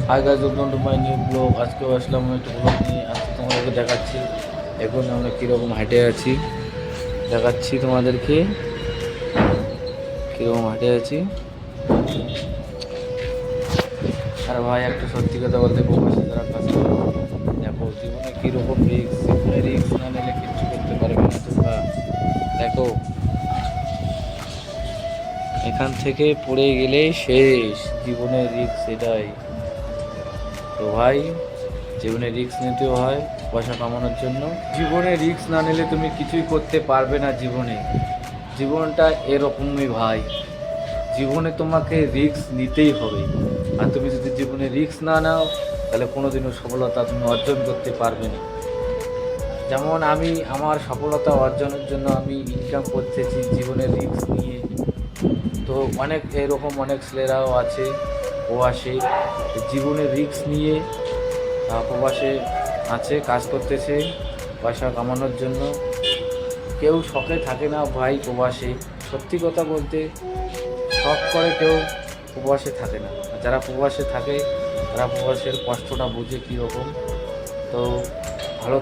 Hi guys, welcome to my new blog. আজকেও আসলাম একটা blog নিয়ে। আজকে তোমাদেরকে দেখাচ্ছি এখন আমরা কীরকম হাঁটে আছি। দেখাচ্ছি তোমাদেরকে কীরকম হাঁটে আছি। আর ভাই, একটা সত্যি কথা বলতে, প্রবাসী যারা কাজ করে, দেখো জীবনে কীরকম রিস্ক। জীবনে রিস্ক না নিলে কিচ্ছু করতে পারবে না তোমরা। দেখো, এখান থেকে পড়ে গেলেই শেষ জীবনের রিস্ক, এটাই তো ভাই। জীবনে রিস্ক নিতেও হয় পয়সা কামানোর জন্য। জীবনে রিস্ক না নিলে তুমি কিছুই করতে পারবে না জীবনে। জীবনটা এরকমই ভাই, জীবনে তোমাকে রিস্ক নিতেই হবে। আর তুমি যদি জীবনে রিস্ক না নাও, তাহলে কোনোদিনও সফলতা তুমি অর্জন করতে পারবে না। যেমন আমি আমার সফলতা অর্জনের জন্য আমি ইনকাম করতেছি জীবনে রিস্ক নিয়ে। তো অনেক ছেলেরাও আছে প্রবাসে, জীবনে রিস্ক নিয়ে প্রবাসে আছে, কাজ করতেছে পয়সা কামানোর জন্য। কেউ শখে থাকে না ভাই প্রবাসে। সত্যি কথা বলতে, শখ করে কেউ প্রবাসে থাকে না। আর যারা প্রবাসে থাকে তারা প্রবাসের কষ্টটা বুঝে কীরকম। তো ভালো